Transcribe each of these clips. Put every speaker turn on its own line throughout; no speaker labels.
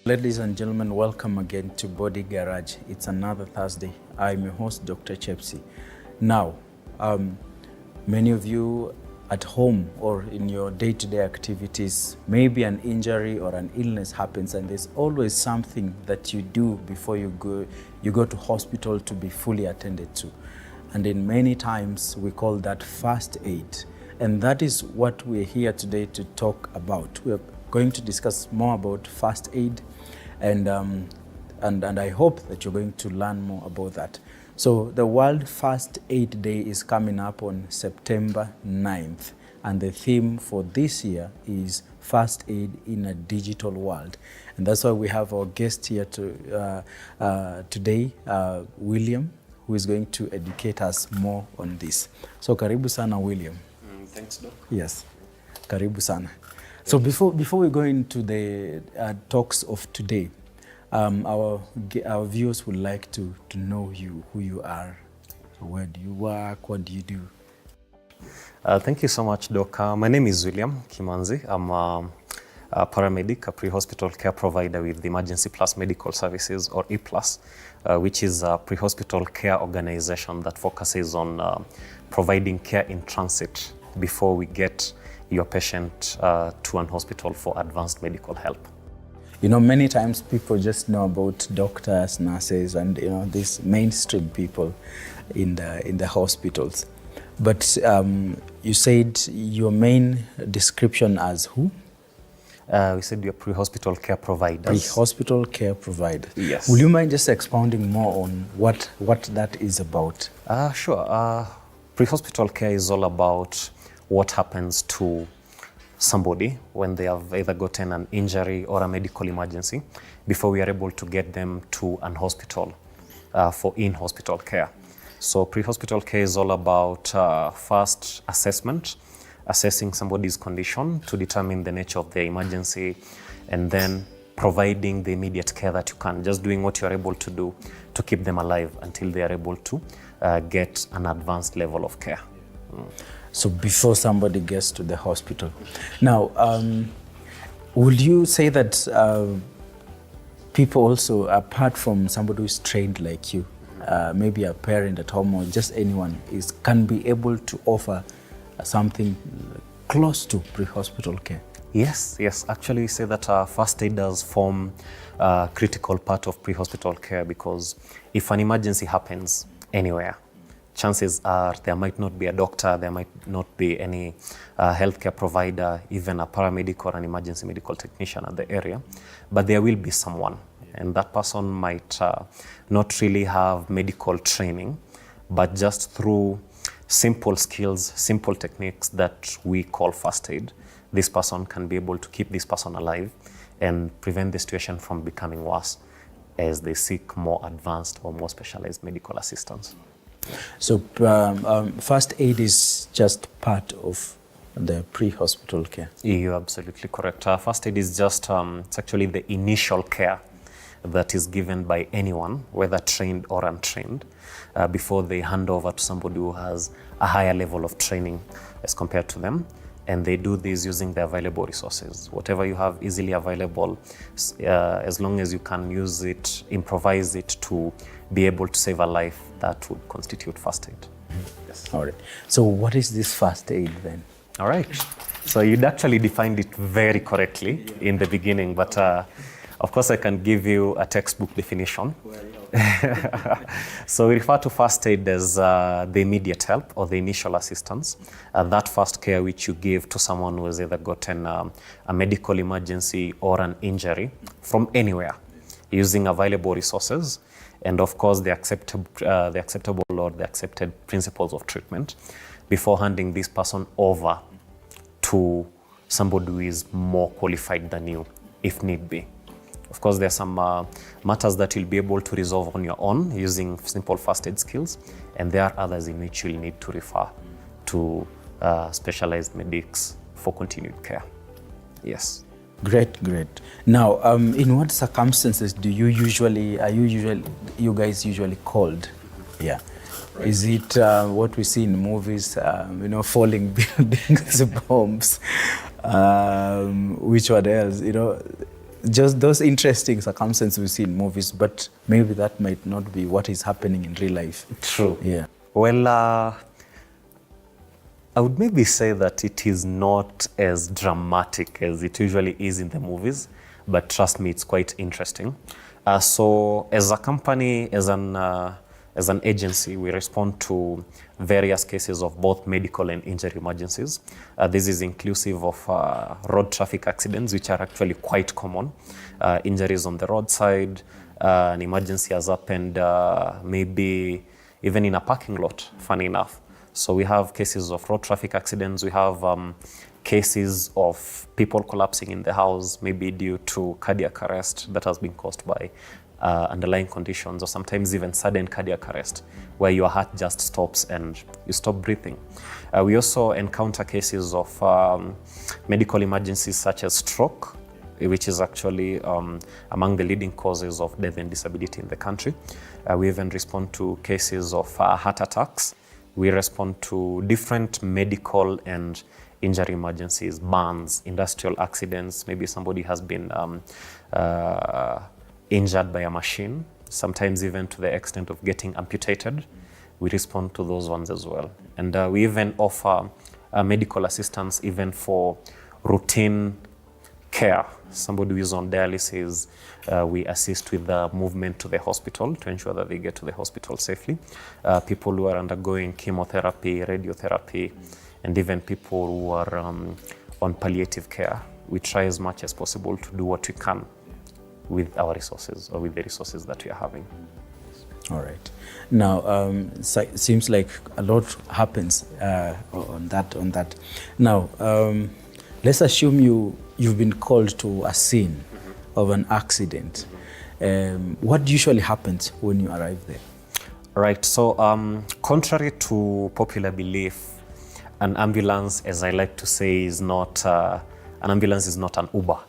Ladies and gentlemen, welcome again to Body Garage. It's another Thursday. I'm your host, Dr. Chepsi. Now, many of you at home or in your day-to-day activities, maybe an injury or an illness happens, and there's always something that you do before you go to hospital to be fully attended to. And in many times, we call that first aid. And that is what we're here today to talk about. We're going to discuss more about first aid, and I hope that you're going to learn more about that. So the World First Aid Day is coming up on September 9th, and the theme for this year is first aid in a digital world. And that's why we have our guest here today, William, who is going to educate us more on this. So karibu sana, William.
Thanks, Doc.
Yes, karibu sana. So before we go into the talks of today, our viewers would like to know you, who you are, where do you work, what do you do?
Thank you so much, Doc. My name is William Kimanzi. I'm a paramedic, a pre-hospital care provider with the Emergency Plus Medical Services, or E-Plus, which is a pre-hospital care organization that focuses on providing care in transit before we get your patient to an hospital for advanced medical help.
You know, many times people just know about doctors, nurses, and these mainstream people in the hospitals. But you said your main description as who?
We said you're pre-hospital care providers.
Pre-hospital care provider.
Yes.
Will you mind just expounding more on what that is about?
Sure. Pre-hospital care is all about what happens to somebody when they have either gotten an injury or a medical emergency before we are able to get them to an hospital for in-hospital care. So pre-hospital care is all about first assessment, assessing somebody's condition to determine the nature of their emergency, and then providing the immediate care that you can, just doing what you're able to do to keep them alive until they are able to get an advanced level of care.
So before somebody gets to the hospital. Now, would you say that people also, apart from somebody who's trained like you, maybe a parent at home or just anyone, can be able to offer something close to pre-hospital care?
Yes. Actually, we say that first aid does form a critical part of pre-hospital care, because if an emergency happens anywhere, chances are there might not be a doctor, there might not be any healthcare provider, even a paramedic or an emergency medical technician at the area, but there will be someone. And that person might not really have medical training, but just through simple skills, simple techniques that we call first aid, this person can be able to keep this person alive and prevent the situation from becoming worse as they seek more advanced or more specialized medical assistance.
So first aid is just part of the pre-hospital care?
You're absolutely correct. First aid is just, it's actually the initial care that is given by anyone, whether trained or untrained, before they hand over to somebody who has a higher level of training as compared to them. And they do this using the available resources. Whatever you have easily available, as long as you can use it, improvise it to be able to save a life, that would constitute first aid.
Yes. All right. So what is this first aid then?
All right. So you'd actually defined it very correctly in the beginning, but of course I can give you a textbook definition. So we refer to first aid as the immediate help or the initial assistance, that first care which you give to someone who has either gotten a medical emergency or an injury from anywhere, using available resources and of course the acceptable or the accepted principles of treatment, before handing this person over to somebody who is more qualified than you, if need be. Of course, there are some matters that you'll be able to resolve on your own using simple first aid skills, and there are others in which you'll need to refer to specialized medics for continued care. Yes.
Great. Now, in what circumstances are you guys usually called? Yeah. Is it what we see in movies, falling buildings, bombs? Which one else? just those interesting circumstances we see in movies, but maybe that might not be what is happening in real life.
True.
Yeah.
Well, I would maybe say that it is not as dramatic as it usually is in the movies, but trust me, it's quite interesting. So as a company, as an agency, we respond to various cases of both medical and injury emergencies. This is inclusive of road traffic accidents, which are actually quite common. Injuries on the roadside, an emergency has happened maybe even in a parking lot, funny enough. So we have cases of road traffic accidents. We have cases of people collapsing in the house, maybe due to cardiac arrest that has been caused by underlying conditions, or sometimes even sudden cardiac arrest, where your heart just stops and you stop breathing. We also encounter cases of medical emergencies such as stroke, which is actually among the leading causes of death and disability in the country. We even respond to cases of heart attacks. We respond to different medical and injury emergencies, burns, industrial accidents. Maybe somebody has been injured by a machine, sometimes even to the extent of getting amputated. We respond to those ones as well. And we even offer medical assistance even for routine care. Somebody who is on dialysis, we assist with the movement to the hospital to ensure that they get to the hospital safely. People who are undergoing chemotherapy, radiotherapy, and even people who are on palliative care. We try as much as possible to do what we can with our resources, or with the resources that we are having.
All right. Now, seems like a lot happens on that. Now, let's assume you've been called to a scene of an accident. What usually happens when you arrive there?
Right. So, contrary to popular belief, an ambulance, as I like to say, is not an ambulance is not an Uber.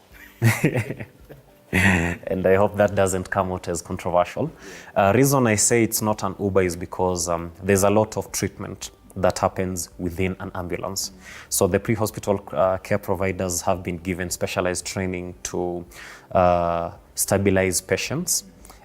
And I hope that doesn't come out as controversial. Reason I say it's not an Uber is because there's a lot of treatment that happens within an ambulance. So the pre-hospital care providers have been given specialized training to stabilize patients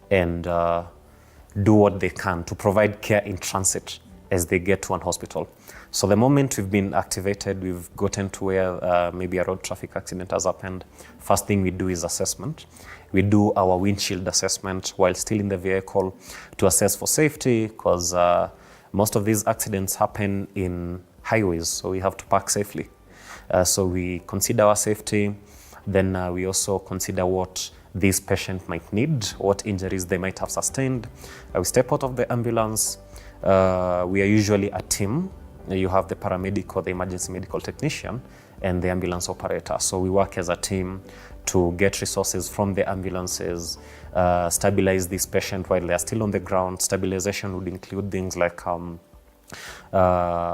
and do what they can to provide care in transit as they get to an hospital. So the moment we've been activated, we've gotten to where maybe a road traffic accident has happened, first thing we do is assessment. We do our windshield assessment while still in the vehicle to assess for safety, because most of these accidents happen in highways, so we have to park safely. So we consider our safety, then we also consider what this patient might need, what injuries they might have sustained. We step out of the ambulance. We are usually a team. You have the paramedic or the emergency medical technician and the ambulance operator. So we work as a team to get resources from the ambulances, stabilize this patient while they are still on the ground. Stabilization would include things like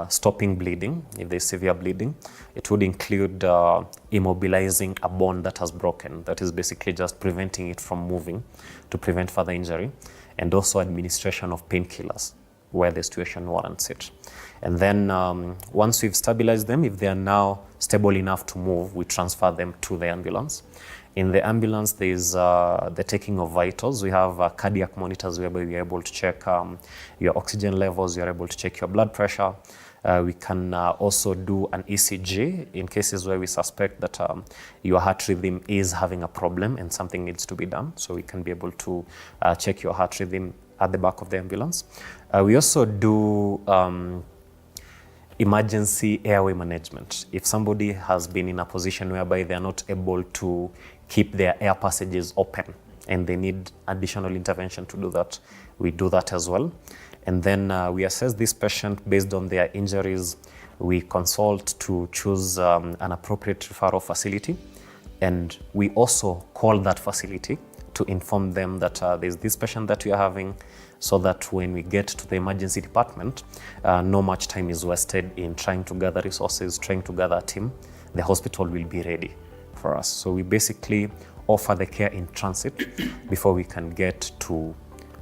stopping bleeding, if there's severe bleeding. It would include immobilizing a bone that has broken. That is basically just preventing it from moving to prevent further injury, and also administration of painkillers where the situation warrants it. And then once we've stabilized them, if they are now stable enough to move, we transfer them to the ambulance. In the ambulance, there's the taking of vitals. We have cardiac monitors whereby we are able to check your oxygen levels, you're able to check your blood pressure. We can also do an ECG in cases where we suspect that your heart rhythm is having a problem and something needs to be done. So we can be able to check your heart rhythm at the back of the ambulance. We also do emergency airway management. If somebody has been in a position whereby they are not able to keep their air passages open and they need additional intervention to do that, we do that as well. And then we assess this patient based on their injuries. We consult to choose an appropriate referral facility. And we also call that facility to inform them that there's this patient that we are having, so that when we get to the emergency department, no much time is wasted in trying to gather resources, trying to gather a team. The hospital will be ready for us. So we basically offer the care in transit before we can get to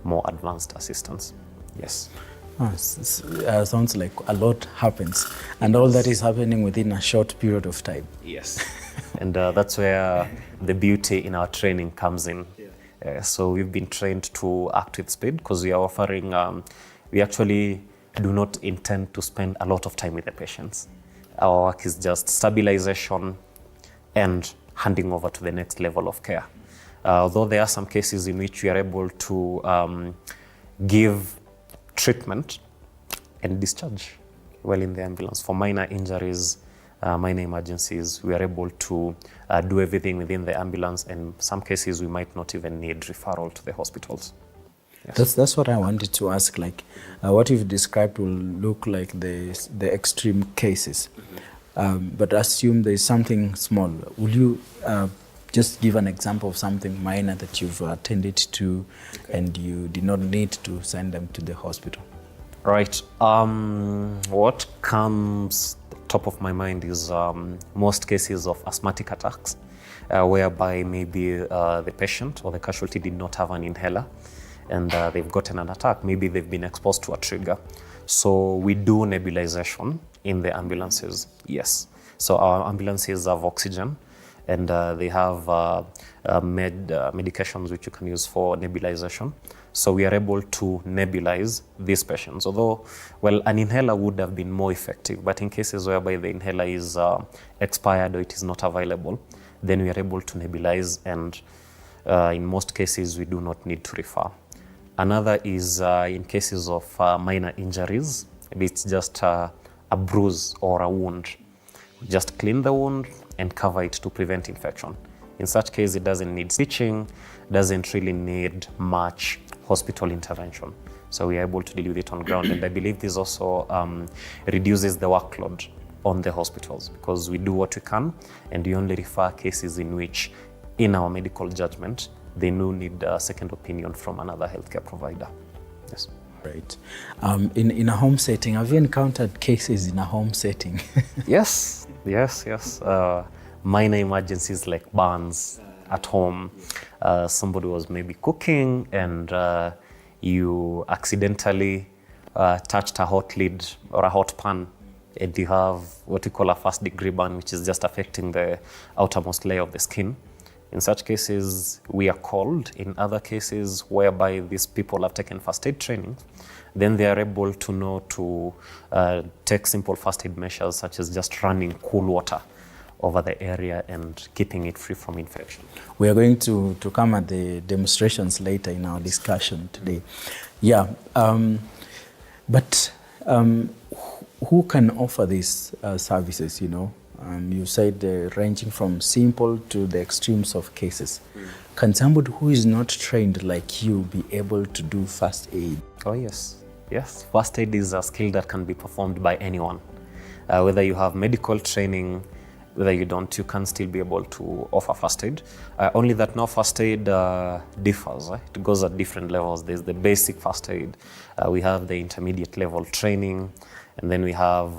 more advanced assistance. Yes.
Sounds like a lot happens, and all that is happening within a short period of time.
Yes. And that's where the beauty in our training comes in. So we've been trained to act with speed because we are offering, we actually do not intend to spend a lot of time with the patients. Our work is just stabilization and handing over to the next level of care. Although there are some cases in which we are able to give treatment and discharge while in the ambulance. For minor injuries, minor emergencies, we are able to do everything within the ambulance, and some cases we might not even need referral to the hospitals.
Yes. That's what I wanted to ask. Like, what you've described will look like the extreme cases, but assume there's something small. Will you just give an example of something minor that you've attended to, and you did not need to send them to the hospital?
Right. What comes top of my mind is most cases of asthmatic attacks, whereby maybe the patient or the casualty did not have an inhaler, and they've gotten an attack. Maybe they've been exposed to a trigger. So we do nebulization in the ambulances, yes. So our ambulances have oxygen, and they have medications which you can use for nebulization. So we are able to nebulize these patients. Although, well, an inhaler would have been more effective, but in cases whereby the inhaler is expired or it is not available, then we are able to nebulize, and in most cases we do not need to refer. Another is in cases of minor injuries. It's just a bruise or a wound. Just clean the wound and cover it to prevent infection. In such case, it doesn't need stitching, doesn't really need much hospital intervention. So we are able to deal with it on ground. And I believe this also reduces the workload on the hospitals, because we do what we can, and we only refer cases in which, in our medical judgment, they do need a second opinion from another healthcare provider. Yes.
Right. In a home setting, have you encountered cases in a home setting?
Yes. Minor emergencies like burns at home. Somebody was maybe cooking, and you accidentally touched a hot lid or a hot pan, and you have what we call a first degree burn, which is just affecting the outermost layer of the skin. In such cases, we are called. In other cases whereby these people have taken first aid training, then they are able to know to take simple first aid measures, such as just running cool water over the area and keeping it free from infection.
We are going to come at the demonstrations later in our discussion today. Yeah, but who can offer these services, you know? You said ranging from simple to the extremes of cases. Can somebody who is not trained like you be able to do first aid?
Oh yes. Yes, first aid is a skill that can be performed by anyone. Whether you have medical training, whether you don't, you can still be able to offer first aid. Only that now first aid differs, right? It goes at different levels. There's the basic first aid, we have the intermediate level training, and then we have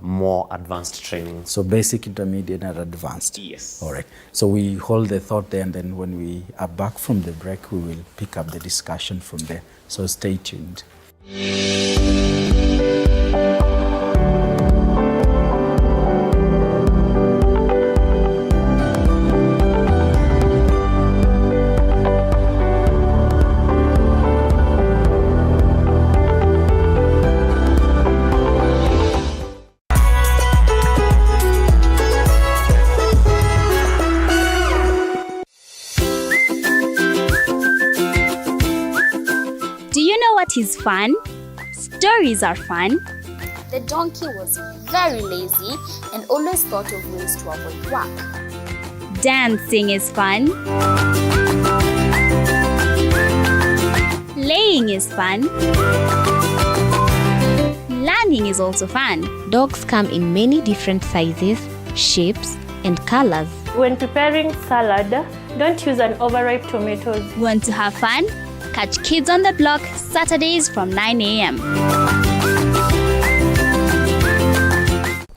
more advanced training.
So basic, intermediate, and advanced?
Yes.
All right. So we hold the thought there, and then when we are back from the break, we will pick up the discussion from there. So stay tuned.
What is fun? Stories are fun.
The donkey was very lazy and always thought of ways to avoid work.
Dancing is fun. Playing is fun. Learning is also fun.
Dogs come in many different sizes, shapes, and colors.
When preparing salad, don't use an overripe tomatoes.
Want to have fun? Catch Kids on the Block Saturdays from 9 a.m.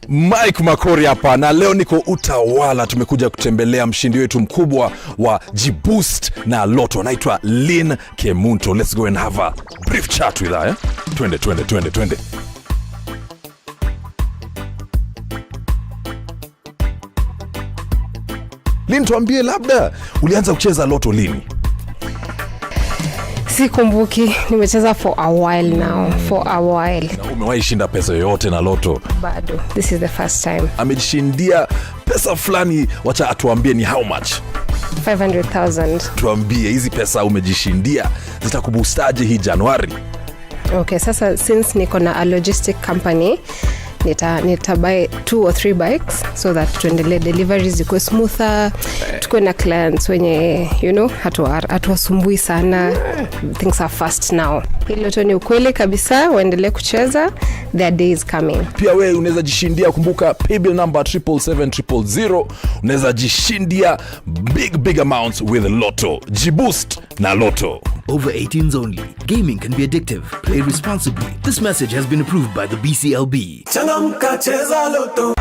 Mike Makori hapa, na leo niko Utawala. Tumekuja kutembelea mshindi wetu mkubwa wa G-Boost na Lotto, anaitwa Lynn Kemunto. Let's go and have a brief chat with her. Twende. Lin, tuambie labda ulianza kucheza loto lini?
Sikumbuki, nimecheza for a while now, for a while.
Na umewahi shinda pesa yoyote na loto?
Bado, this is the first time.
Amejishindia pesa fulani, wacha atuambie ni how much?
500,000.
Tuambie hizi pesa umejishindia zitakubustaje hii Januari?
Okay, sasa since niko na a logistic company, nita buy 2 or 3 bikes so that tuendelee deliveries zikuwe smoother, tukuwe na clients wenye hatuwasumbui sana, things are fast now. Hilo tu ni ukweli kabisa, waendelee kucheza, their day is coming.
Pia wewe unaweza jishindia, kumbuka paybill number 77700, unaweza jishindia big amounts with Lotto. Jiboost na Lotto.
Over 18s only. Gaming can be addictive. Play responsibly. This message has been approved by the BCLB.
Changamka, cheza Lotto.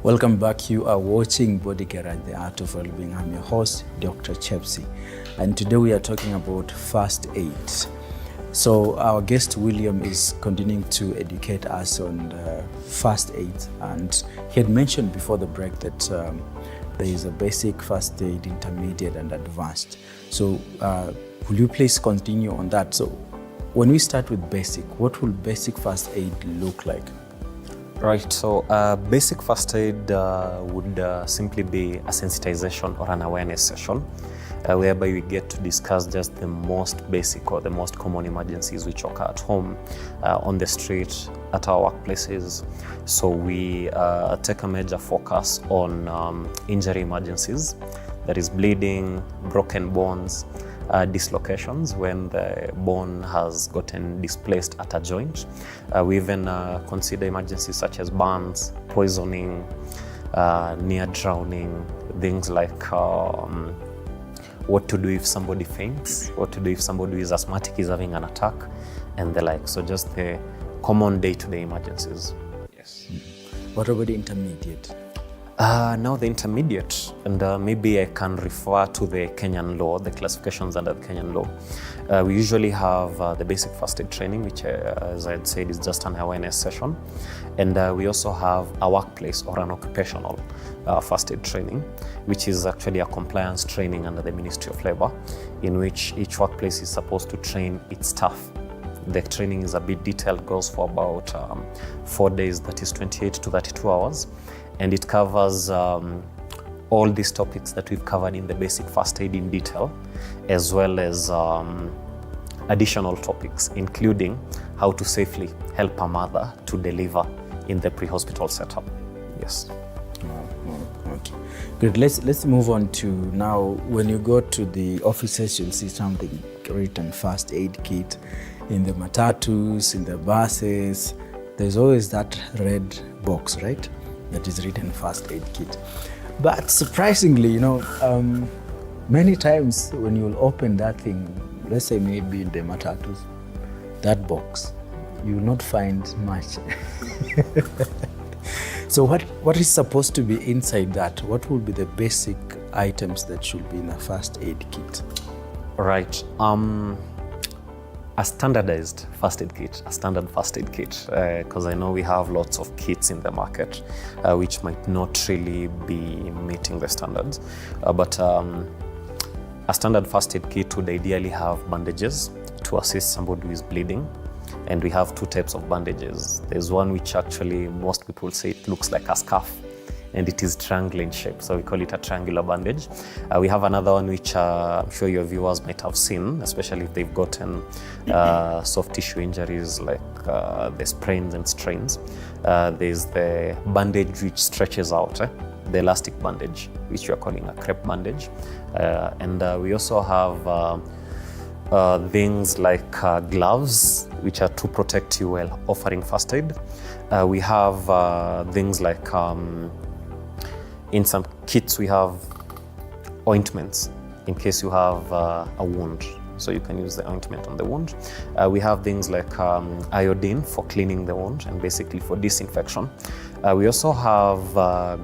Welcome back. You are watching Body Garage, the Art of Wellbeing. I'm your host, Dr. Chepsy, and today we are talking about first aid. So our guest William is continuing to educate us on first aid, and he had mentioned before the break that there is a basic first aid, intermediate, and advanced. So will you please continue on that? So when we start with basic, what will basic first aid look like?
Right, so basic first aid would simply be a sensitization or an awareness session whereby we get to discuss just the most basic or the most common emergencies which occur at home, on the street, at our workplaces. So we take a major focus on injury emergencies, that is bleeding, broken bones, dislocations when the bone has gotten displaced at a joint. We even consider emergencies such as burns, poisoning, near drowning, things like what to do if somebody faints, what to do if somebody who is asthmatic is having an attack, and the like. So just the common day-to-day emergencies. Yes.
What about the intermediate?
Now the intermediate, and maybe I can refer to the Kenyan law, the classifications under the Kenyan law. We usually have the basic first aid training, which as I had said is just an awareness session. And we also have a workplace or an occupational first aid training, which is actually a compliance training under the Ministry of Labor, in which each workplace is supposed to train its staff. The training is a bit detailed, goes for about 4 days, that is 28 to 32 hours. And it covers all these topics that we've covered in the basic first aid in detail, as well as additional topics, including how to safely help a mother to deliver in the pre-hospital setup. Yes.
Okay, good. Let's move on to now. When you go to the offices, you'll see something written first aid kit in the matatus, in the buses. There's always that red box, right? That is written first aid kit. But surprisingly, many times when you'll open that thing, let's say maybe in the matatus, that box, you will not find much. So what is supposed to be inside that? What will be the basic items that should be in a first aid kit?
Right. A standardized first aid kit, a standard first aid kit, because I know we have lots of kits in the market which might not really be meeting the standards. But a standard first aid kit would ideally have bandages to assist somebody who is bleeding. And we have 2 types of bandages. There's one which actually most people say it looks like a scarf, and it is triangular in shape, so we call it a triangular bandage. We have another one which I'm sure your viewers might have seen, especially if they've gotten soft tissue injuries like the sprains and strains. There's the bandage which stretches out, the elastic bandage, which we are calling a crepe bandage. And we also have things like gloves, which are to protect you while offering first aid. We have things like in some kits we have ointments in case you have a wound so you can use the ointment on the wound. We have things like iodine for cleaning the wound and basically for disinfection. We also have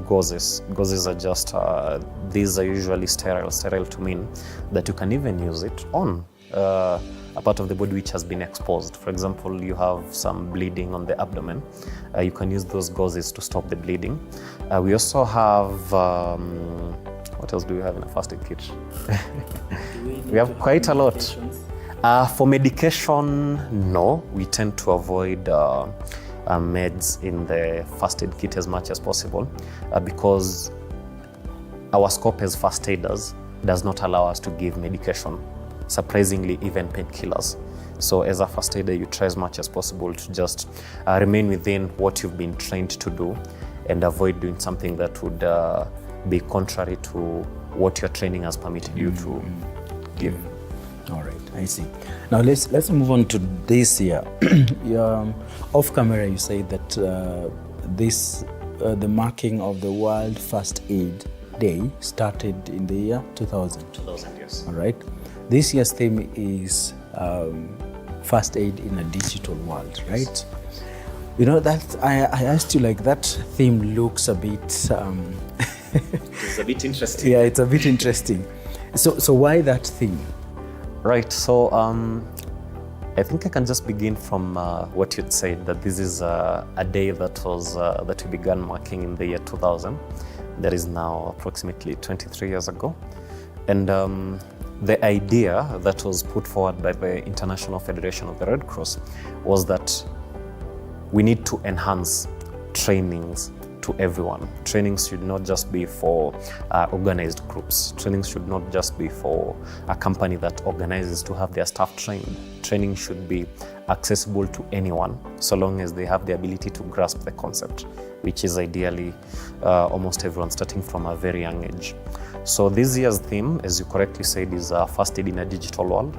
gauzes. Gauzes are just, these are usually sterile to mean that you can even use it on a part of the body which has been exposed. For example, you have some bleeding on the abdomen. You can use those gauzes to stop the bleeding. We also have, what else do we have in a first aid kit? We have quite a lot. For medication, no. We tend to avoid meds in the first aid kit as much as possible because our scope as first aiders does not allow us to give medication, surprisingly even painkillers. So as a first aider, you try as much as possible to just remain within what you've been trained to do and avoid doing something that would be contrary to what your training has permitted you to give.
All right, I see. Now let's move on to this year. Off camera, you say that the marking of the World First Aid Day started in the year 2000.
2000, yes.
All right. This year's theme is first aid in a digital world, right? Yes. You know that I asked you, like, that theme looks a bit. It's
a bit interesting.
Yeah, it's a bit interesting. So why that theme?
Right. So I think I can just begin from what you'd said, that this is a day that was that we began marking in the year 2000. That is now approximately 23 years ago, and the idea that was put forward by the International Federation of the Red Cross was that we need to enhance trainings to everyone. Trainings should not just be for organized groups. Trainings should not just be for a company that organizes to have their staff trained. Training should be accessible to anyone, so long as they have the ability to grasp the concept, which is ideally almost everyone, starting from a very young age. So this year's theme, as you correctly said, is first aid in a digital world.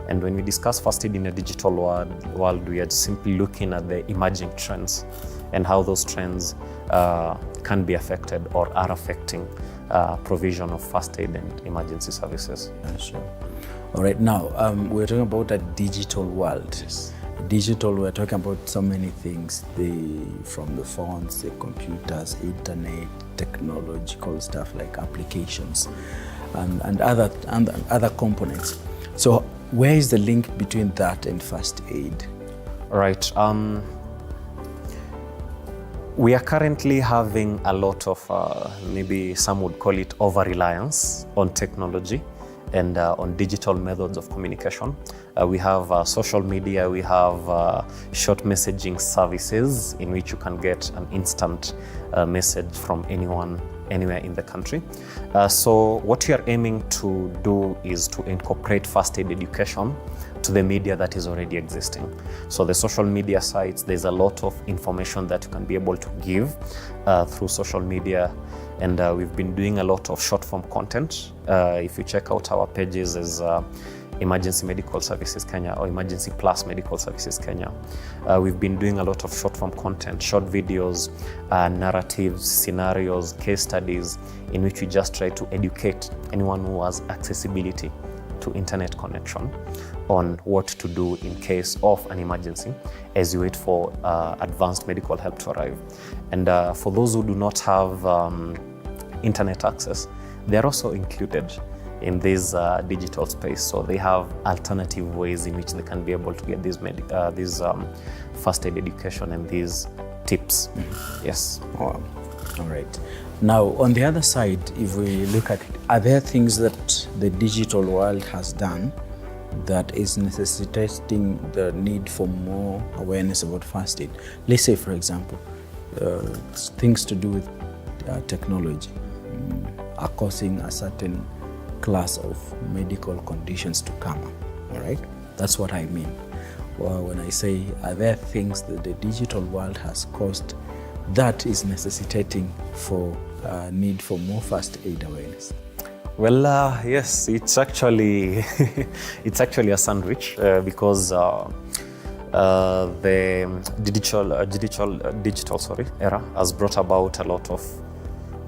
And when we discuss first aid in a digital world, we are simply looking at the emerging trends and how those trends can be affected or are affecting provision of first aid and emergency services.
Sure. All right, now we're talking about a digital world.
Yes.
Digital, we're talking about so many things, from the phones, the computers, internet, technological stuff like applications and other components. So where is the link between that and first aid?
Right. We are currently having a lot of, maybe some would call it over-reliance on technology and on digital methods of communication. We have social media, we have short messaging services in which you can get an instant message from anyone, anywhere in the country. So what we are aiming to do is to incorporate first aid education to the media that is already existing. So the social media sites, there's a lot of information that you can be able to give through social media. And we've been doing a lot of short form content. If you check out our pages as Emergency Medical Services Kenya or Emergency Plus Medical Services Kenya, we've been doing a lot of short form content, short videos, narratives, scenarios, case studies, in which we just try to educate anyone who has accessibility to internet connection on what to do in case of an emergency as you wait for advanced medical help to arrive. And for those who do not have internet access, they're also included in this digital space. So they have alternative ways in which they can be able to get these first aid education and these tips. Mm-hmm. Yes.
Wow. All right. Now, on the other side, if we look at it, are there things that the digital world has done that is necessitating the need for more awareness about first aid? Let's say, for example, things to do with technology are causing a certain class of medical conditions to come up, all right? That's what I mean. Well, when I say, are there things that the digital world has caused that is necessitating for need for more first aid awareness?
Well, yes, it's actually it's actually a sandwich because the digital era has brought about a lot of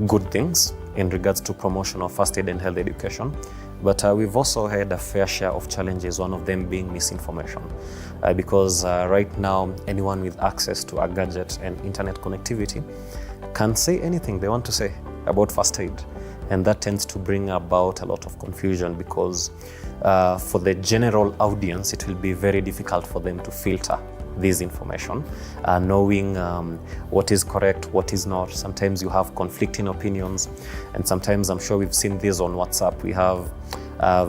good things in regards to promotion of first aid and health education. But we've also had a fair share of challenges, one of them being misinformation. Because right now, anyone with access to a gadget and internet connectivity can say anything they want to say about first aid. And that tends to bring about a lot of confusion because for the general audience, it will be very difficult for them to filter this information, knowing what is correct, what is not. Sometimes you have conflicting opinions, and sometimes I'm sure we've seen this on WhatsApp. We have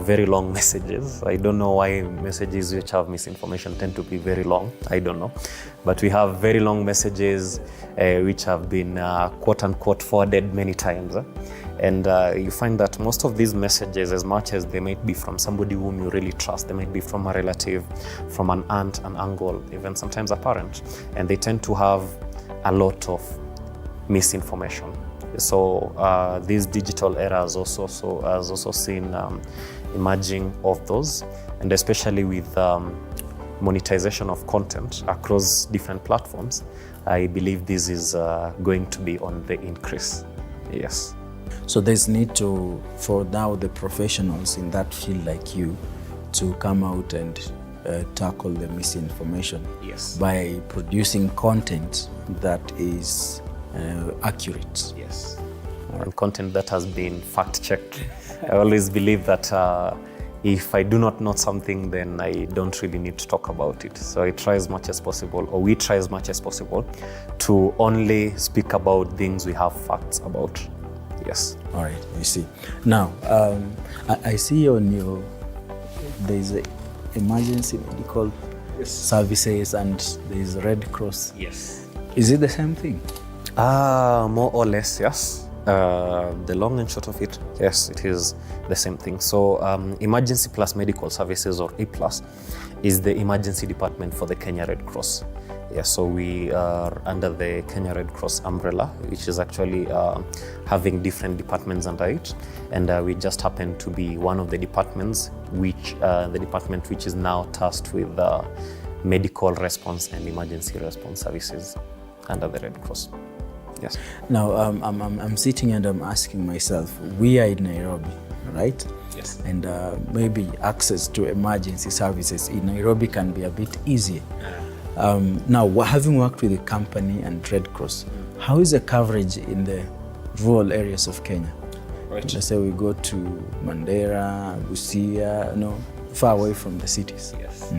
very long messages. I don't know why messages which have misinformation tend to be very long. I don't know. But we have very long messages which have been quote unquote forwarded many times. And you find that most of these messages, as much as they might be from somebody whom you really trust, they might be from a relative, from an aunt, an uncle, even sometimes a parent, and they tend to have a lot of misinformation. So these digital eras has also seen emerging of those, and especially with monetization of content across different platforms, I believe this is going to be on the increase. Yes.
So there's need for now the professionals in that field like you to come out and tackle the misinformation.
Yes.
By producing content that is accurate.
Yes. And content that has been fact-checked. I always believe that if I do not know something, then I don't really need to talk about it. So I try as much as possible, or we try as much as possible, to only speak about things we have facts about. Yes.
All right, I see. Now, I see on there's a emergency medical services and there's Red Cross.
Yes.
Is it the same thing?
More or less, yes. The long and short of it, yes, it is the same thing. So Emergency Plus Medical Services, or E Plus, is the emergency department for the Kenya Red Cross. Yeah, so we are under the Kenya Red Cross umbrella, which is actually having different departments under it, and we just happen to be one of the departments, which the department which is now tasked with medical response and emergency response services under the Red Cross. Yes.
Now, I'm sitting and I'm asking myself, we are in Nairobi, right?
Yes.
And maybe access to emergency services in Nairobi can be a bit easier. Now, having worked with the company and Red Cross, how is the coverage in the rural areas of Kenya? Right. Let's say we go to Mandera, Busia, far away from the cities.
Yes.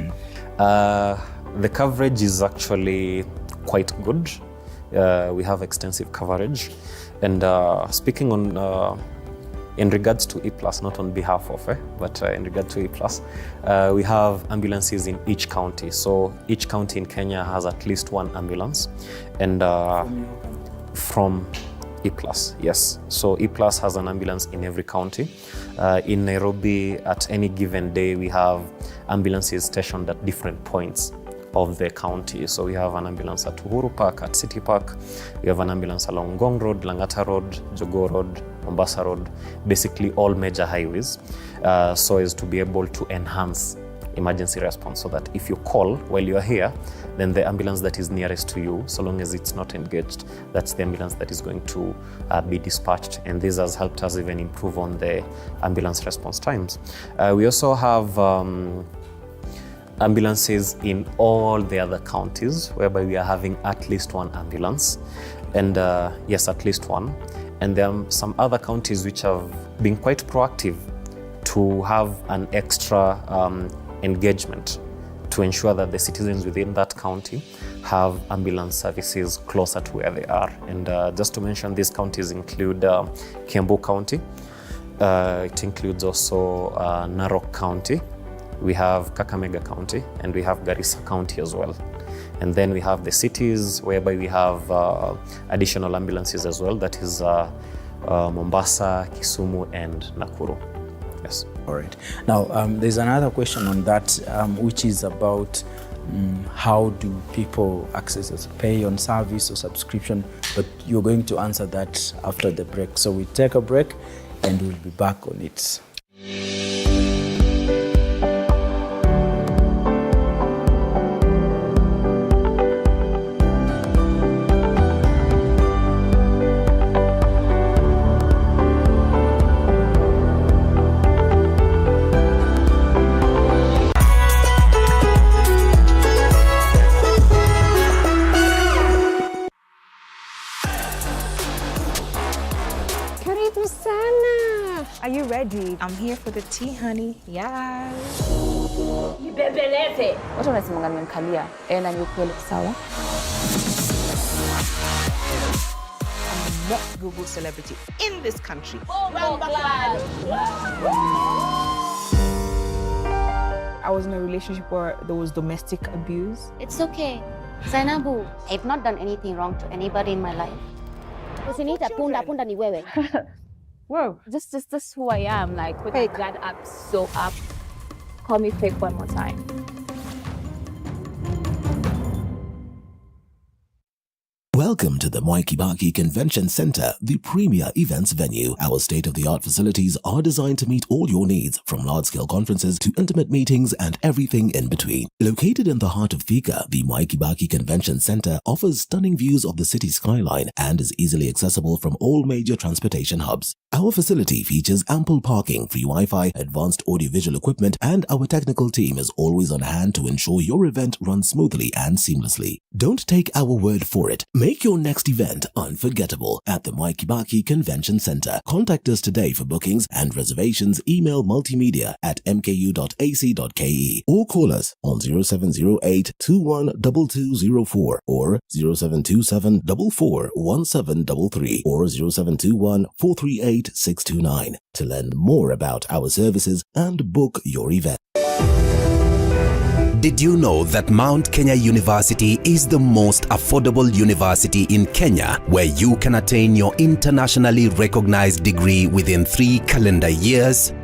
The coverage is actually quite good. We have extensive coverage. And speaking on in regards to E+, not on behalf of, but in regard to E+, we have ambulances in each county. So each county in Kenya has at least one ambulance. And from E+, yes. So E+ has an ambulance in every county. In Nairobi, at any given day, we have ambulances stationed at different points of the county. So we have an ambulance at Uhuru Park, at City Park. We have an ambulance along Ngong Road, Langata Road, Jogoo Road, Mombasa Road, basically all major highways, so as to be able to enhance emergency response, so that if you call while you are here, then the ambulance that is nearest to you, so long as it's not engaged, that's the ambulance that is going to be dispatched. And this has helped us even improve on the ambulance response times. We also have ambulances in all the other counties, whereby we are having at least one ambulance. And yes, at least one. And there are some other counties which have been quite proactive to have an extra engagement to ensure that the citizens within that county have ambulance services closer to where they are. And just to mention, these counties include Kiambu County. It includes also Narok County. We have Kakamega County, and we have Garissa County as well. And then we have the cities whereby we have additional ambulances as well. That is Mombasa, Kisumu, and Nakuru. Yes.
All right. Now, there's another question on that, which is about how do people access it, pay on service or subscription? But you're going to answer that after the break. So we take a break and we'll be back on it.
Are you ready? I'm here for the tea, honey. Yes.
Nibembeleze. Watu wanasemanga nimemkalia. Na ni ukweli sawa.
I'm not Google celebrity in this country. I was in a relationship where there was domestic abuse.
It's okay. Zainabu, I've not done anything wrong to anybody in my life. Usiniita punda ni wewe.
Whoa, just who I am. Like, put my guard up, so up. Call me fake one more time.
Welcome to the Mwai Kibaki Convention Center, the premier events venue. Our state-of-the-art facilities are designed to meet all your needs, from large-scale conferences to intimate meetings and everything in between. Located in the heart of Thika, the Mwai Kibaki Convention Center offers stunning views of the city skyline and is easily accessible from all major transportation hubs. Our facility features ample parking, free Wi-Fi, advanced audiovisual equipment, and our technical team is always on hand to ensure your event runs smoothly and seamlessly. Don't take our word for it. Make your next event unforgettable at the Mwai Kibaki Convention Center. Contact us today for bookings and reservations. Email multimedia@mku.ac.ke or call us on 0708 212204 or 0727 441733 or 0721 438 629 to learn more about our services and book your event.
Did you know that Mount Kenya University is the most affordable university in Kenya, where you can attain your internationally recognized degree within 3 calendar years?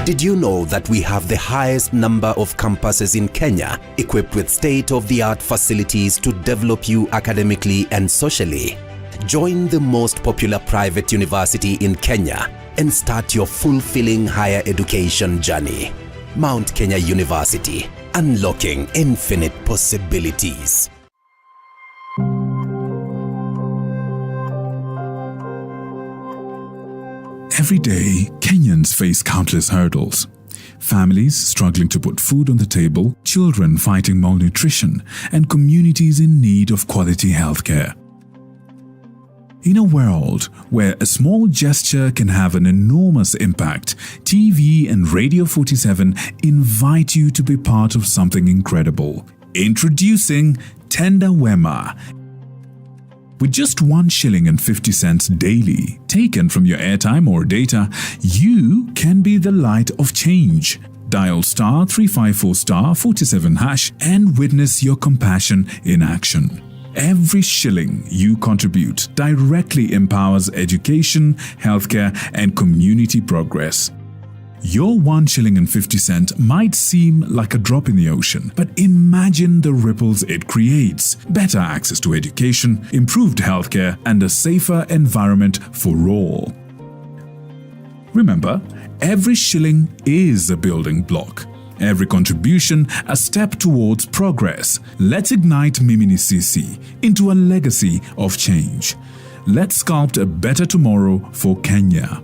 Did you know that we have the highest number of campuses in Kenya, equipped with state-of-the-art facilities to develop you academically and socially? Join the most popular private university in Kenya and start your fulfilling higher education journey. Mount Kenya University, unlocking infinite possibilities.
Every day, Kenyans face countless hurdles. Families struggling to put food on the table, children fighting malnutrition, and communities in need of quality healthcare. In a world where a small gesture can have an enormous impact, TV and Radio 47 invite you to be part of something incredible. Introducing Tenda Wema. With just 1 shilling and 50 cents daily, taken from your airtime or data, you can be the light of change. Dial *354*47# and witness your compassion in action. Every shilling you contribute directly empowers education, healthcare, and community progress. Your 1 shilling and 50 cents might seem like a drop in the ocean, but imagine the ripples it creates. Better access to education, improved healthcare, and a safer environment for all. Remember, every shilling is a building block. Every contribution a step towards progress. Let's ignite Mimini Sisi into a legacy of change. Let's sculpt a better tomorrow for Kenya.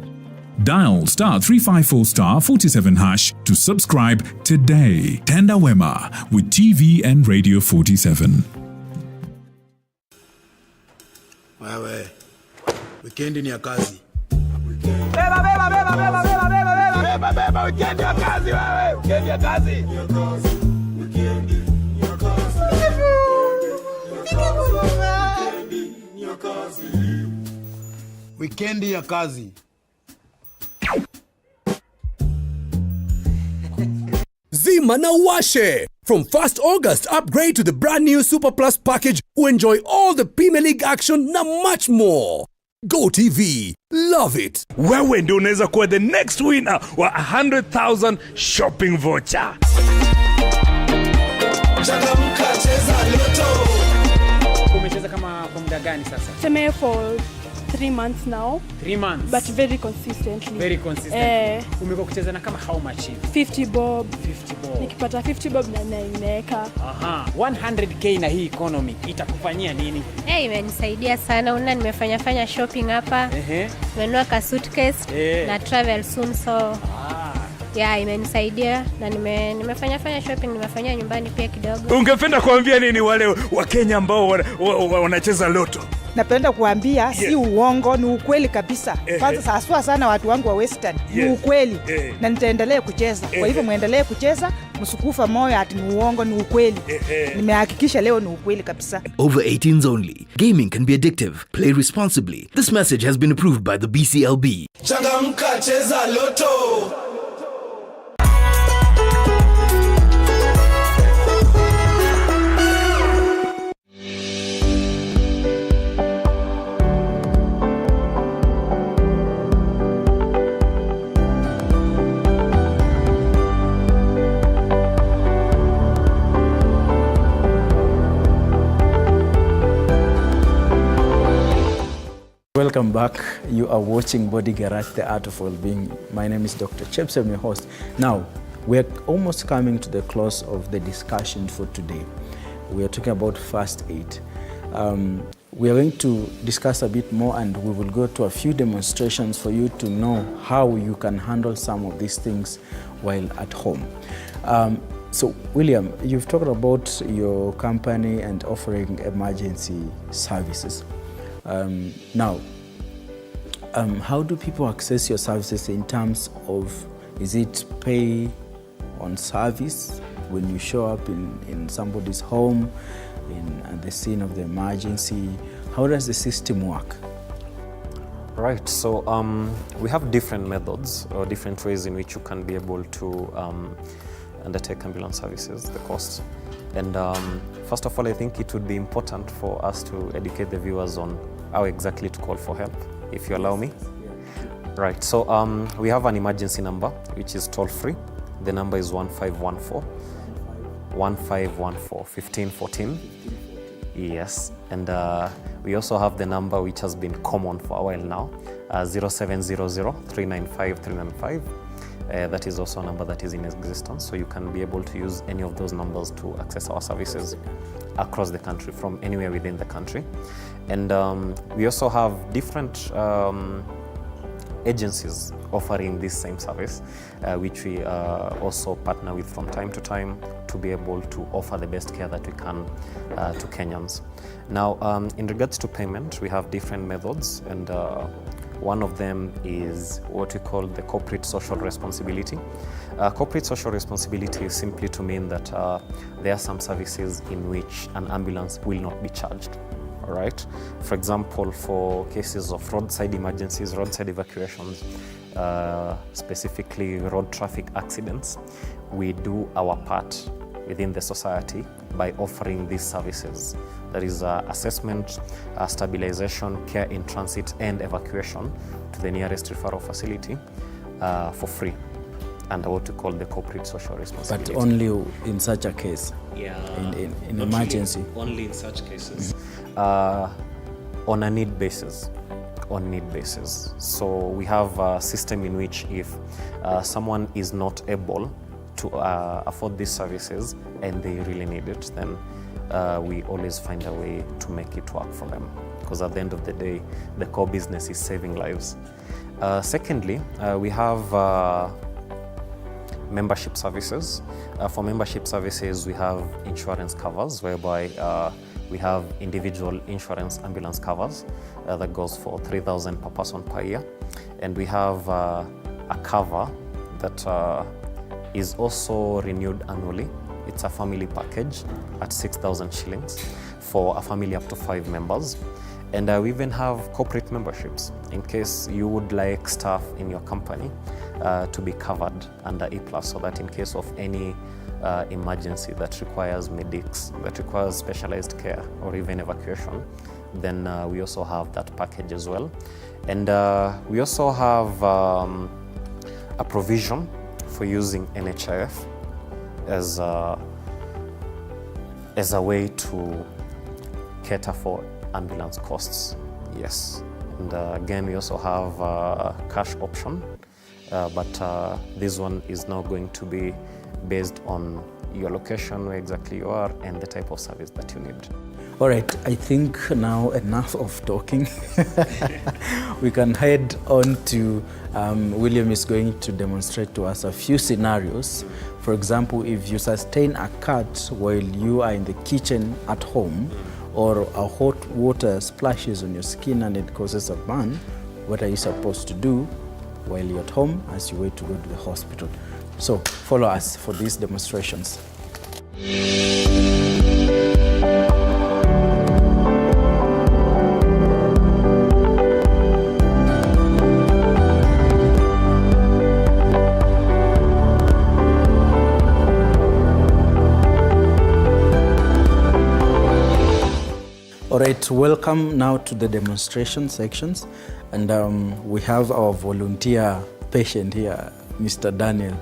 Dial *354*47# to subscribe today. Tenda Wema with TV and Radio 47.
Wewe, weekend ni ya kazi. Beba, weekend ya kazi wewe, weekend ya kazi. Weekend ya kazi.
Zima na washe! From 1st August, upgrade to the brand new Super Plus package to enjoy all the Premier League action na much more. Go TV, love it.
Wewe ndio unaweza kuwa the next winner wa 100,000 shopping voucher.
Changamka, cheza Loto.
Umecheza kama kwa muda gani sasa?
Seme for 3 months now.
3 months.
But very consistently.
Very consistently. Umekuwa kucheza na kama how much?
50 bob.
50 bob.
Nikipata 50 bob na naimeka.
Aha. 100k na hii economy itakufanyia nini?
Imenisaidia sana. Una nimefanya shopping hapa. Nimenunua ka suitcase na travel soon so. Yeah, imenisaidia na nimefanya shopping, nimefanyia nyumbani pia kidogo.
Ungependa kuambia nini wale wa Kenya ambao wanacheza Loto?
napenda kuambia si uongo, ni ukweli kabisa. Kwanza haswa sana watu wangu wa Western, ni ukweli. Na nitaendelea kucheza. Kwa hivyo muendelee kucheza, msukufa moyo ati ni uongo, ni ukweli. Nimehakikisha leo ni ukweli kabisa.
Over 18s only. Gaming can be addictive. Play responsibly. This message has been approved by the BCLB.
Changamka, cheza Loto.
Welcome back. You are watching Body Garage, the art of well-being. My name is Dr. Chepsi, I'm your host. Now, we're almost coming to the close of the discussion for today. We are talking about first aid. We are going to discuss a bit more, and we will go to a few demonstrations for you to know how you can handle some of these things while at home. So, William, you've talked about your company and offering emergency services. Now, how do people access your services in terms of, is it pay on service when you show up in somebody's home, at the scene of the emergency? How does the system work?
Right, so we have different methods or different ways in which you can be able to undertake ambulance services, the costs. And first of all, I think it would be important for us to educate the viewers on how exactly to call for help, if you allow me. Right, so we have an emergency number, which is toll-free. The number is 1514, 1514. Yes, and we also have the number which has been common for a while now, 0700 395 395. That is also a number that is in existence, so you can be able to use any of those numbers to access our services across the country, from anywhere within the country. And we also have different agencies offering this same service, which we also partner with from time to time to be able to offer the best care that we can to Kenyans. Now, in regards to payment, we have different methods, and one of them is what we call the corporate social responsibility. Corporate social responsibility is simply to mean that there are some services in which an ambulance will not be charged. All right. For example, for cases of roadside emergencies, roadside evacuations, specifically road traffic accidents, we do our part within the society by offering these services. That is assessment, stabilization, care in transit, and evacuation to the nearest referral facility for free, and what we call the corporate social responsibility.
But only in such a case?
Yeah.
In emergency?
Really, only in such cases. On a need basis. On need basis. So we have a system in which if someone is not able to afford these services and they really need it, then we always find a way to make it work for them, because at the end of the day, the core business is saving lives. Secondly, we have membership services. For membership services, we have insurance covers, whereby we have individual insurance ambulance covers that goes for 3,000 per person per year. And we have a cover that is also renewed annually. It's a family package at 6,000 shillings for a family up to 5 members. And we even have corporate memberships in case you would like staff in your company to be covered under E+, so that in case of any emergency that requires medics, that requires specialized care or even evacuation, then we also have that package as well. And we also have a provision for using NHIF as a way to cater for ambulance costs. Yes. And again, we also have a cash option, but this one is now going to be based on your location, where exactly you are, and the type of service that you need.
All right, I think now enough of talking. We can head on to, William is going to demonstrate to us a few scenarios. For example, if you sustain a cut while you are in the kitchen at home, or a hot water splashes on your skin and it causes a burn, what are you supposed to do while you're at home as you wait to go to the hospital? So follow us for these demonstrations. All right, welcome now to the demonstration sections. And we have our volunteer patient here, Mr. Daniel.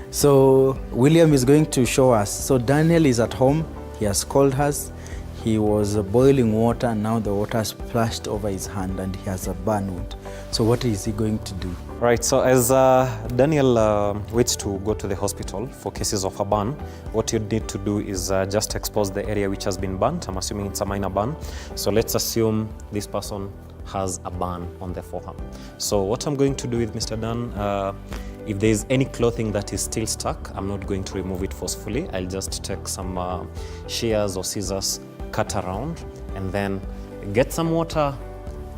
So William is going to show us. So Daniel is at home. He has called us. He was boiling water and now the water has splashed over his hand and he has a burn wound. So what is he going to do?
Right, so as Daniel waits to go to the hospital for cases of a burn, what you need to do is just expose the area which has been burnt. I'm assuming it's a minor burn. So let's assume this person has a burn on their forearm. So what I'm going to do with Mr. Dan, if there is any clothing that is still stuck, I'm not going to remove it forcefully. I'll just take some shears or scissors, cut around, and then get some water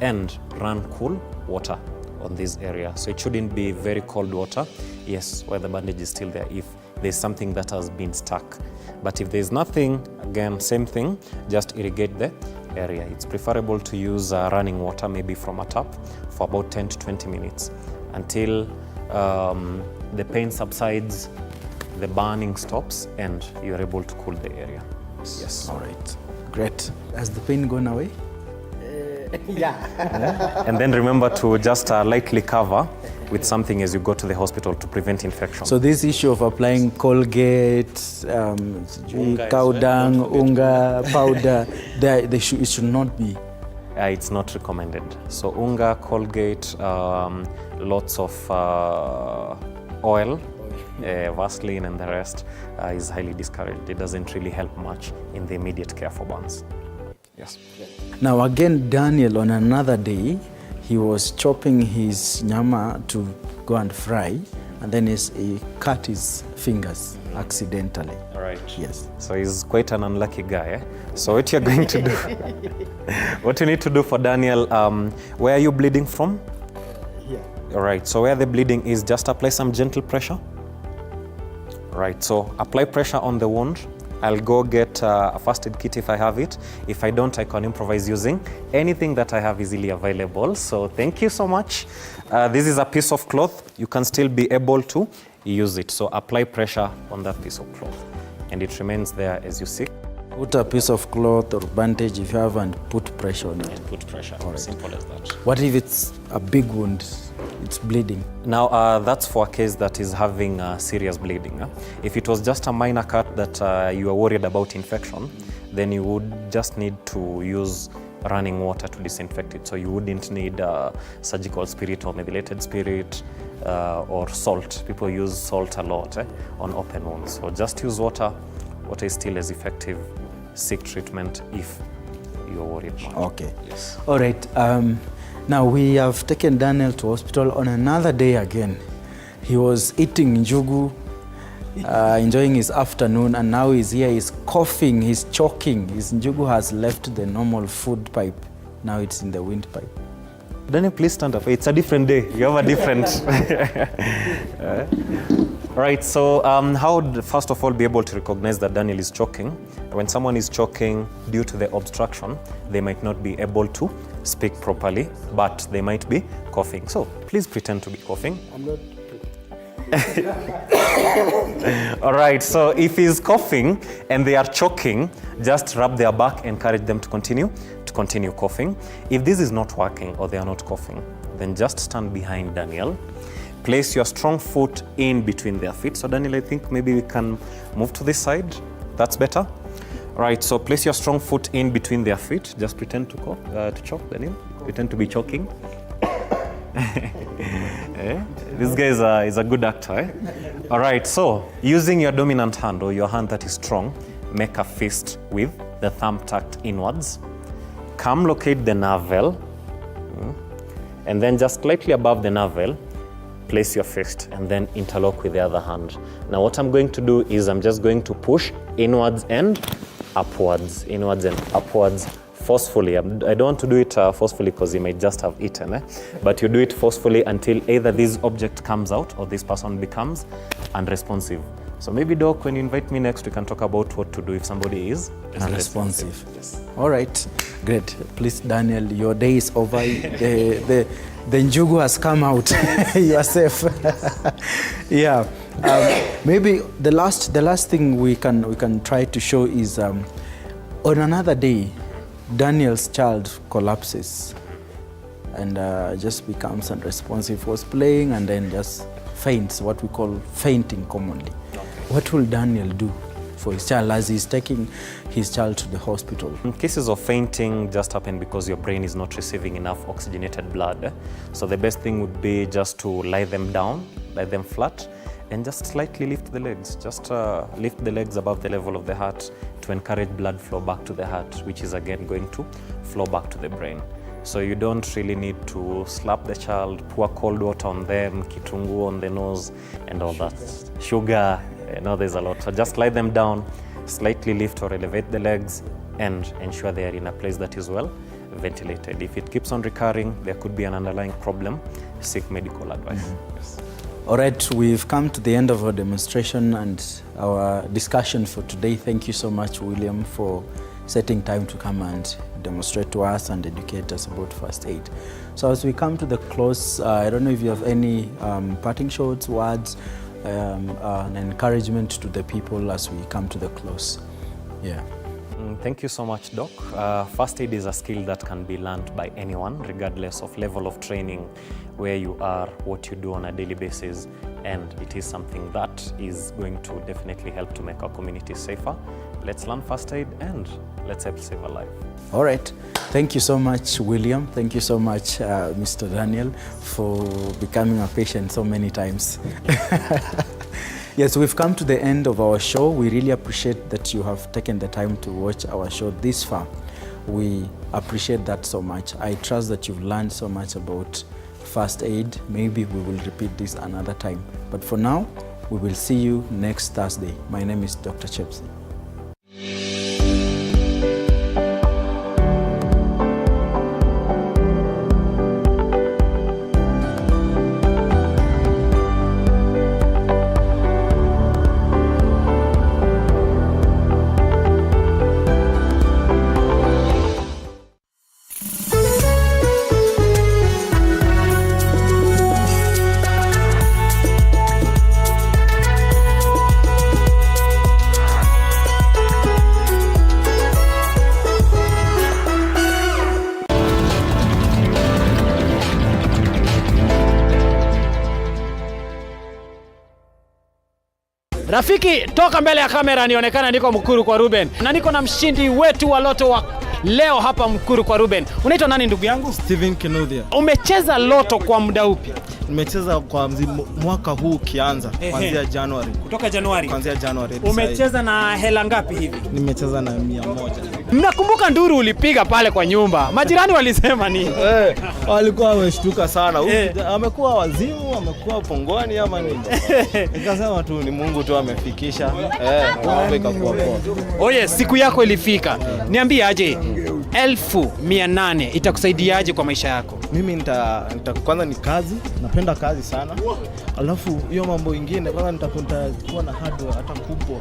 and run cool water on this area. So it shouldn't be very cold water, yes, where the bandage is still there if there's something that has been stuck. But if there's nothing, again, same thing, just irrigate the area. It's preferable to use running water, maybe from a tap, for about 10 to 20 minutes until the pain subsides, the burning stops, and you're able to cool the area. Yes.
All right, great. Has the pain gone away?
Yeah. And then remember to just lightly cover with something as you go to the hospital to prevent infection.
So this issue of applying Colgate, cow dung, unga, powder, it should not be.
It's not recommended. So unga, Colgate, lots of oil, Vaseline and the rest is highly discouraged. It doesn't really help much in the immediate care for burns. Yes.
Now again, Daniel, on another day, he was chopping his nyama to go and fry, and then he cut his fingers accidentally.
All right.
Yes.
So he's quite an unlucky guy. So what you're going to do, what you need to do for Daniel, where are you bleeding from?
Here.
All right. So where the bleeding is, just apply some gentle pressure. All right. So apply pressure on the wound. I'll go get a first aid kit if I have it. If I don't, I can improvise using anything that I have easily available. So thank you so much. This is a piece of cloth. You can still be able to use it. So apply pressure on that piece of cloth and it remains there as you see.
Put a piece of cloth or bandage if you have and put pressure on it.
And put pressure, right. Simple as that.
What if it's a big wound, it's bleeding?
Now that's for a case that is having serious bleeding. If it was just a minor cut that you are worried about infection, then you would just need to use running water to disinfect it. So you wouldn't need surgical spirit or methylated spirit or salt. People use salt a lot on open wounds. So just use water. Water is still as effective. Seek treatment if you're worried about it.
Okay.
Yes.
All right. Now we have taken Daniel to hospital on another day again. He was eating njugu, enjoying his afternoon, and now he's here, he's coughing, he's choking. His njugu has left the normal food pipe. Now it's in the windpipe.
Daniel, please stand up. It's a different day. You have a different... Right, so how would first of all be able to recognize that Daniel is choking? When someone is choking due to the obstruction, they might not be able to speak properly, but they might be coughing. So please pretend to be coughing.
I'm not.
All right, so if he's coughing and they are choking, just rub their back, encourage them to continue coughing. If this is not working or they are not coughing, then just stand behind Daniel. Place your strong foot in between their feet. So Daniel, I think maybe we can move to this side. That's better. All right, so place your strong foot in between their feet. Just pretend to cough, to choke, Daniel. Pretend to be choking. This guy is a good actor. All right, so using your dominant hand or your hand that is strong, make a fist with the thumb tucked inwards. Come locate the navel, and then just slightly above the navel, place your fist and then interlock with the other hand. Now what I'm going to do is I'm just going to push inwards and upwards, inwards and upwards forcefully. I don't want to do it forcefully because he might just have eaten, but you do it forcefully until either this object comes out or this person becomes unresponsive. So maybe, Doc, when you invite me next, we can talk about what to do if somebody is
unresponsive.
Yes.
All right, great. Please, Daniel, your day is over. The njugu has come out. You are safe. Yeah. Maybe the last thing we can try to show is on another day, Daniel's child collapses and just becomes unresponsive. Was playing and then just faints, what we call fainting commonly. Okay. What will Daniel do for his child as he's taking his child to the hospital?
Cases of fainting just happen because your brain is not receiving enough oxygenated blood. So the best thing would be just to lie them down, lie them flat, and just slightly lift the legs. Just lift the legs above the level of the heart to encourage blood flow back to the heart, which is again going to flow back to the brain. So you don't really need to slap the child, pour cold water on them, kitungu on the nose, and all that. Sugar, there's a lot. So just lie them down, slightly lift or elevate the legs, and ensure they are in a place that is well ventilated. If it keeps on recurring, there could be an underlying problem. Seek medical advice. Mm-hmm. Yes.
All right, we've come to the end of our demonstration and our discussion for today. Thank you so much, William, for setting time to come and demonstrate to us and educate us about first aid. So as we come to the close, I don't know if you have any parting shots, words, an encouragement to the people as we come to the close. Yeah.
Thank you so much, Doc. First aid is a skill that can be learned by anyone, regardless of level of training, where you are, what you do on a daily basis, and it is something that is going to definitely help to make our community safer. Let's learn first aid and let's help save a life.
All right. Thank you so much, William. Thank you so much, Mr. Daniel, for becoming a patient so many times. Yes, we've come to the end of our show. We really appreciate that you have taken the time to watch our show this far. We appreciate that so much. I trust that you've learned so much about first aid. Maybe we will repeat this another time. But for now, we will see you next Thursday. My name is Dr. Chepsi.
Rafiki, toka mbele ya kamera nionekana niko Mkuru kwa Ruben. Na niko na mshindi wetu wa loto wa leo hapa Mkuru kwa Ruben. Unaitwa nani ndugu yangu?
Steven Kinuthia.
Umecheza loto kwa muda upi?
Nimecheza kwa mwaka huu kianza, kuanzia January.
Kutoka Januari?
Kuanzia January.
Umecheza na hela ngapi hivi?
Nimecheza na 100.
Mnakumbuka nduru ulipiga pale kwa nyumba? Majirani walisema nini?
Walikuwa wameshtuka sana. Amekuwa wazimu, amekuwa pongoni ama nini? Nikasema tu ni Mungu tu amefikisha. Mambo ikakuwa poa.
Oye, siku yako ilifika. Niambie aje, 1800 itakusaidiaje kwa maisha yako?
Mimi kwanza ni kazi, napenda kazi sana. Alafu hiyo mambo ingine kwanza nitakuwa na hardware hata kubwa.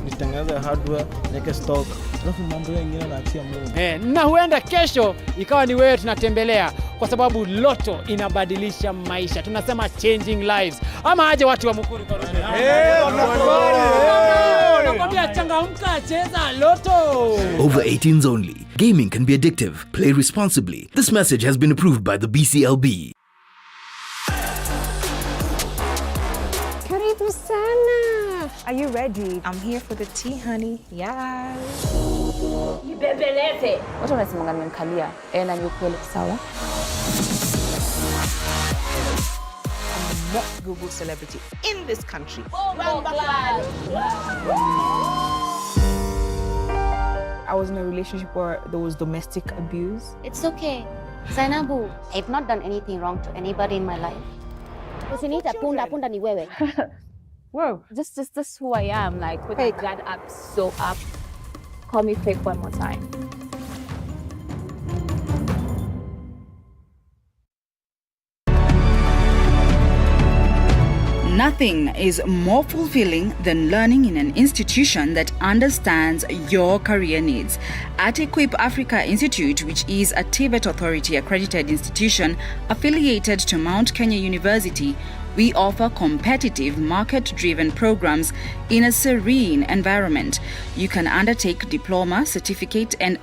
Nitengeneze hardware, niweke stock. Alafu mambo mengine naachia Mungu.
Na huenda kesho ikawa ni wewe tunatembelea kwa sababu loto inabadilisha maisha. Tunasema changing lives. Ama aje watu wa Mkuru kwa Ruben. Nakwambia changamka, cheza loto.
Over 18s only. Gaming can be addictive. Play responsibly. This message has been approved by the BCLB.
Karibu sana. Are you ready? I'm here for the tea, honey. Yes.
Nibembeleze. Watu wanasema nimemkalia. Na ni ukweli sawa.
I'm not Google celebrity in this country. I was in a relationship where there was domestic abuse.
It's okay. Zainabu, I've not done anything wrong to anybody in my life. Usiniita punda ni wewe.
Whoa. Just who I am, like with my guard up, so up. call me fake one more time.
Nothing is more fulfilling than learning in an institution that understands your career needs. At Equip Africa Institute, which is a TVET Authority accredited institution affiliated to Mount Kenya University, we offer competitive, market-driven programs in a serene environment. You can undertake diploma, certificate, and